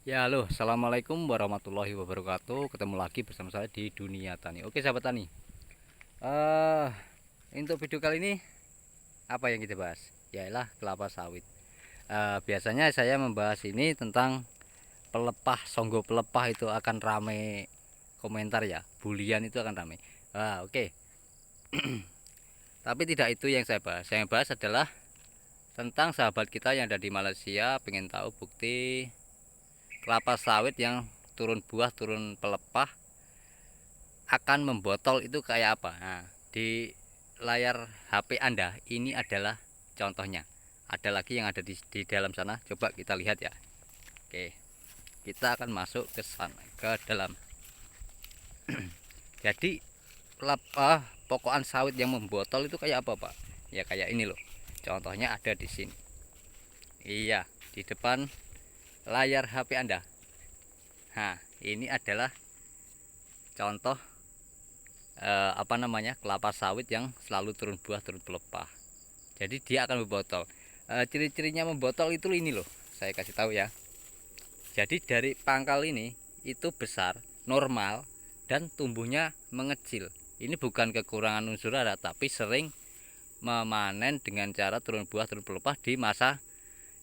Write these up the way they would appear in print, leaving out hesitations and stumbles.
Ya, halo, assalamualaikum warahmatullahi wabarakatuh. Ketemu lagi bersama saya di Dunia Tani. Oke, sahabat tani. Eh, untuk video kali ini apa yang kita bahas? Yalah kelapa sawit. Biasanya saya membahas ini tentang pelepah, songgo pelepah itu akan rame komentar ya. Bulian itu akan rame. Oke. Tapi tidak itu yang saya bahas. Yang saya bahas adalah tentang sahabat kita yang ada di Malaysia, pengen tahu bukti kelapa sawit yang turun buah, turun pelepah akan membotol itu kayak apa. Nah, di layar HP Anda ini adalah contohnya. Ada lagi yang ada di dalam sana, coba kita lihat ya. Oke, kita akan masuk ke sana, ke dalam. Jadi pokokan sawit yang membotol itu kayak apa, Pak? Ya kayak ini loh, contohnya ada di sini. Iya, di depan layar HP Anda. Nah, ini adalah contoh apa namanya, kelapa sawit yang selalu turun buah, turun pelepah. Jadi dia akan membotol. Ciri-cirinya membotol itu ini loh, saya kasih tahu ya. Jadi dari pangkal ini itu besar, normal, dan tumbuhnya mengecil. Ini bukan kekurangan unsur hara, tapi sering memanen dengan cara turun buah, turun pelepah di masa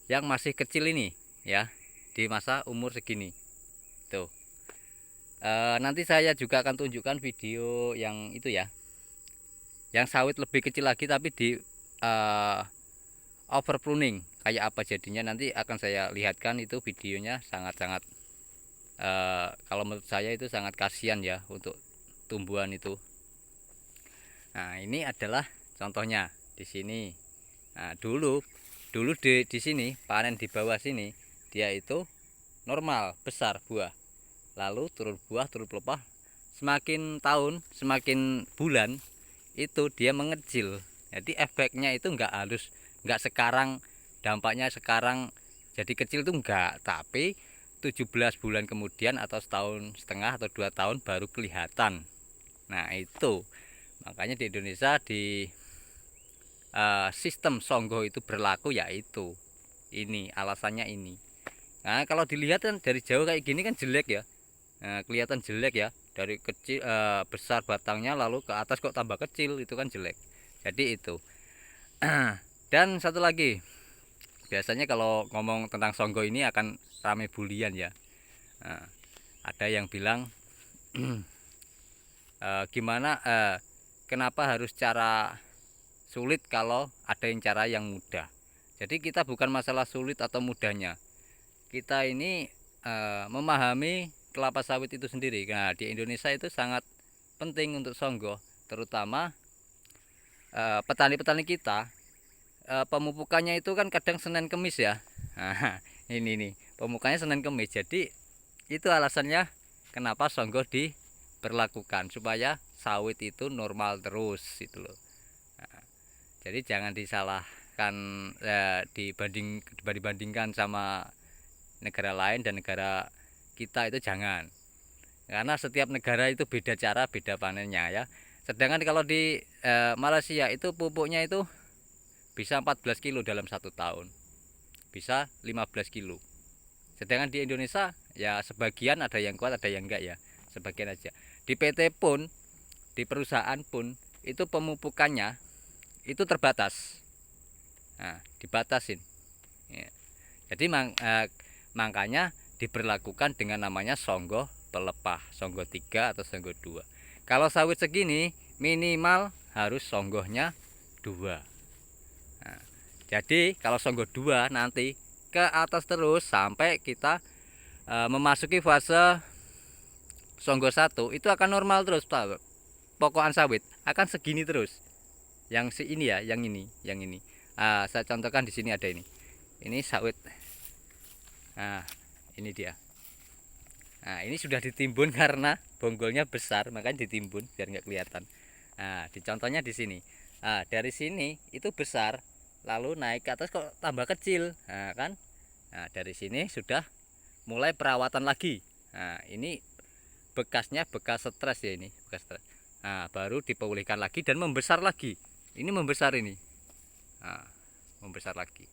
yang masih kecil ini, ya, di masa umur segini. Tuh. Nanti saya juga akan tunjukkan video yang itu ya, yang sawit lebih kecil lagi tapi di uh, over pruning kayak apa jadinya, nanti akan saya lihatkan. Itu videonya sangat-sangat kalau menurut saya itu sangat kasihan ya untuk tumbuhan itu. Nah, ini adalah contohnya di sini. Nah, dulu dulu di sini panen di bawah sini dia itu normal besar buah, lalu turun buah, turun pelepah. Semakin tahun, semakin bulan itu dia mengecil. Jadi efeknya itu enggak halus, enggak sekarang, dampaknya sekarang jadi kecil itu enggak, tapi 17 bulan kemudian atau setahun setengah atau 2 tahun baru kelihatan. Nah, itu makanya di Indonesia di sistem songgo itu berlaku, yaitu ini alasannya ini. Nah, kalau dilihat kan dari jauh kayak gini kan jelek ya. Nah, kelihatan jelek ya, dari kecil besar batangnya lalu ke atas kok tambah kecil, itu kan jelek. Jadi itu. Dan satu lagi, biasanya kalau ngomong tentang songgo ini akan rame bulian ya. Nah, ada yang bilang gimana, kenapa harus cara sulit kalau ada yang cara yang mudah. Jadi kita bukan masalah sulit atau mudahnya, kita ini memahami kelapa sawit itu sendiri. Nah, di Indonesia itu sangat penting untuk songgo, terutama petani-petani kita. Pemupukannya itu kan kadang Senin Kemis ya. Nah, ini nih pemupukannya Senin Kemis. Jadi itu alasannya kenapa songgo diberlakukan supaya sawit itu normal terus itu loh. Nah, jadi jangan disalahkan, dibandingkan sama negara lain dan negara kita, itu jangan, karena setiap negara itu beda cara, beda panennya ya. Sedangkan kalau di Malaysia itu pupuknya itu bisa 14 kilo dalam 1 tahun, bisa 15 kilo. Sedangkan di Indonesia ya sebagian ada yang kuat, ada yang enggak ya, sebagian aja. Di PT pun, di perusahaan pun itu pemupukannya itu terbatas. Nah, dibatasin ya. Jadi makanya diberlakukan dengan namanya songgo pelepah, songgo 3 atau songgo 2. Kalau sawit segini minimal harus songgohnya 2. Nah, jadi kalau songgo 2 nanti ke atas terus sampai kita memasuki fase songgo 1 itu akan normal terus, pokokan sawit akan segini terus. Yang ini ya, yang ini, yang ini. Saya contohkan di sini ada ini. Ini sawit. Nah, ini dia. Nah, ini sudah ditimbun karena bonggolnya besar, makanya ditimbun biar nggak kelihatan. Nah, di contohnya di sini. Nah, dari sini itu besar, lalu naik ke atas kok tambah kecil. Nah, kan? Nah, dari sini sudah mulai perawatan lagi. Nah, ini bekasnya bekas stres ya, ini bekas stres. Nah, baru dipulihkan lagi dan membesar lagi. Ini membesar ini. Nah, membesar lagi.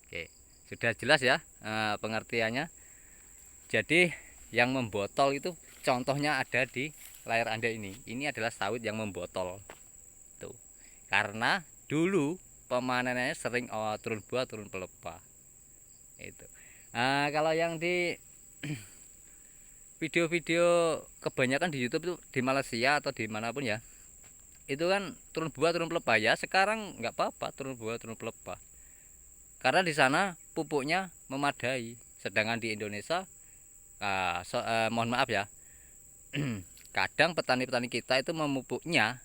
Oke, sudah jelas ya pengertiannya. Jadi yang membotol itu contohnya ada di layar Anda ini. Ini adalah sawit yang membotol. Tuh. Karena dulu pemanenannya sering turun buah, turun pelepah. Itu. Nah, kalau yang di video-video kebanyakan di YouTube itu di Malaysia atau dimanapun ya, itu kan turun buah, turun pelepah ya. Sekarang nggak apa-apa turun buah, turun pelepah. Karena di sana pupuknya memadai. Sedangkan di Indonesia, mohon maaf ya, kadang petani-petani kita itu memupuknya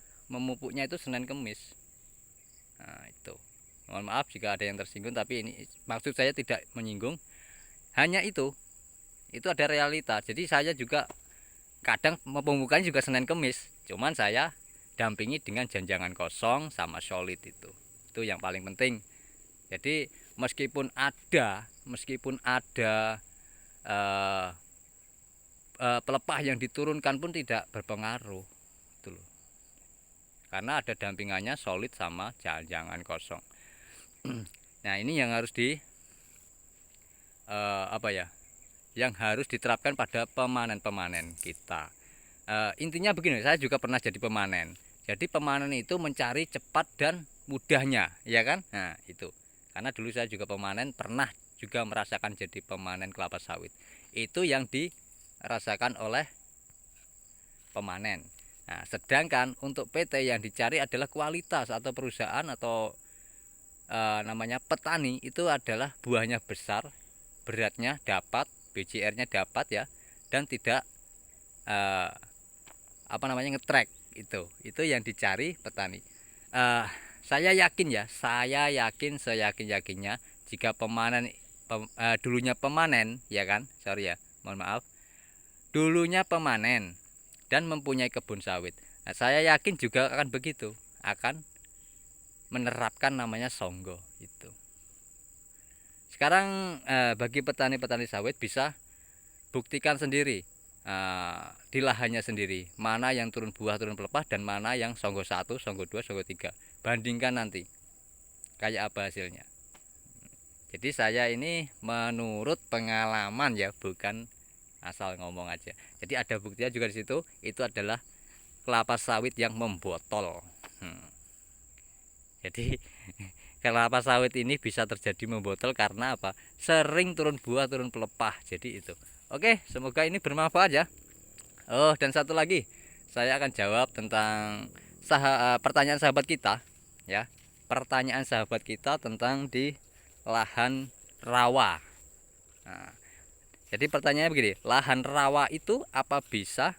itu Senin Kemis. Nah, itu. Mohon maaf jika ada yang tersinggung, tapi ini maksud saya tidak menyinggung. Hanya itu ada realita. Jadi saya juga kadang pembukaan juga Senin Kemis. Cuman saya dampingi dengan janjangan kosong sama solid itu. Itu yang paling penting. Jadi meskipun ada pelepah yang diturunkan pun tidak berpengaruh. Itu loh. Karena ada dampingannya solid sama jangan kosong. Nah, ini yang harus yang harus diterapkan pada pemanen kita. Intinya begini, saya juga pernah jadi pemanen. Jadi pemanen itu mencari cepat dan mudahnya, ya kan? Nah, itu. Karena dulu saya juga pemanen, pernah juga merasakan jadi pemanen kelapa sawit. Itu yang dirasakan oleh pemanen. Nah, sedangkan untuk PT yang dicari adalah kualitas atau perusahaan atau namanya petani itu adalah buahnya besar, beratnya dapat, BCR-nya dapat ya, dan tidak ngetrek. Itu yang dicari petani. Saya yakin seyakin-yakinnya jika dulunya pemanen ya kan, sorry ya, mohon maaf, dulunya pemanen dan mempunyai kebun sawit. Nah, saya yakin juga akan begitu, akan menerapkan namanya songgo itu. Sekarang bagi petani-petani sawit bisa buktikan sendiri di lahannya sendiri mana yang turun buah, turun pelepah dan mana yang songgo 1, songgo 2, songgo 3. Bandingkan nanti kayak apa hasilnya. Jadi saya ini menurut pengalaman ya, bukan asal ngomong aja. Jadi ada buktinya juga di situ. Itu adalah kelapa sawit yang membotol. Jadi kelapa sawit ini bisa terjadi membotol karena apa? Sering turun buah, turun pelepah. Jadi itu. Oke, semoga ini bermanfaat ya. Oh, dan satu lagi, saya akan jawab tentang pertanyaan sahabat kita ya. Pertanyaan sahabat kita tentang di lahan rawa. Nah, jadi pertanyaannya begini, lahan rawa itu apa bisa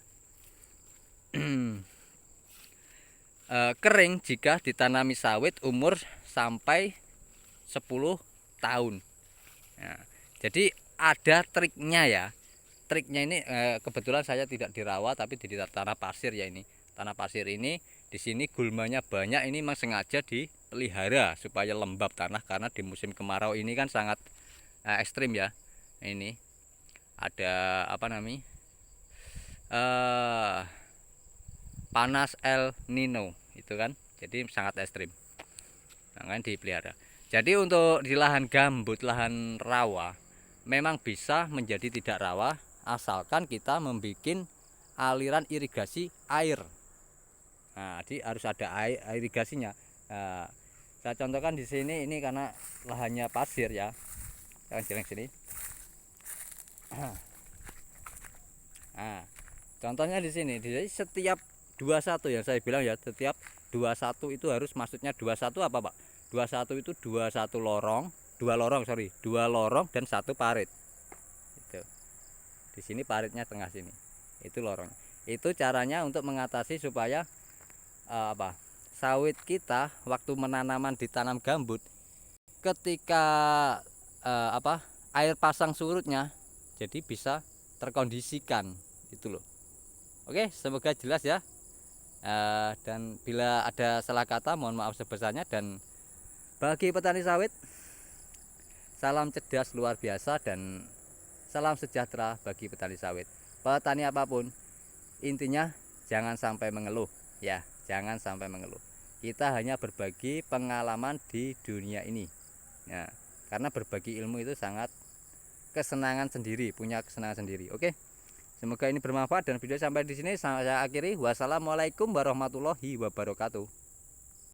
kering jika ditanami sawit umur sampai 10 tahun? Nah, jadi ada triknya ya. Triknya ini kebetulan saya tidak di rawa tapi di tanah pasir ya ini. Tanah pasir ini di sini gulmanya banyak, ini memang sengaja dipelihara supaya lembab tanah karena di musim kemarau ini kan sangat ekstrim ya. Ini ada panas El Nino itu kan, jadi sangat ekstrim. Nah, kan dipelihara. Jadi untuk di lahan gambut, lahan rawa memang bisa menjadi tidak rawa asalkan kita membuat aliran irigasi air. Nah, jadi harus ada air irigasinya. Nah, saya contohkan di sini ini karena lahannya pasir ya. Jangan jalan sini. Nah, contohnya di sini. Jadi setiap 21 yang saya bilang ya, setiap 21 itu harus, maksudnya 21 apa, Pak? 21 itu 21 lorong, dua lorong dan satu parit. Itu. Di sini paritnya tengah sini. Itu lorong. Itu caranya untuk mengatasi supaya sawit kita waktu menanaman ditanam gambut ketika air pasang surutnya jadi bisa terkondisikan itu loh. Oke, semoga jelas ya. Dan bila ada salah kata mohon maaf sebesarnya. Dan bagi petani sawit, salam cerdas luar biasa dan salam sejahtera bagi petani sawit. Petani apapun, intinya jangan sampai mengeluh ya, jangan sampai mengeluh. Kita hanya berbagi pengalaman di dunia ini ya, karena berbagi ilmu itu sangat kesenangan sendiri, punya kesenangan sendiri. Oke. Semoga ini bermanfaat dan video sampai di sini saya akhiri. Wassalamualaikum warahmatullahi wabarakatuh.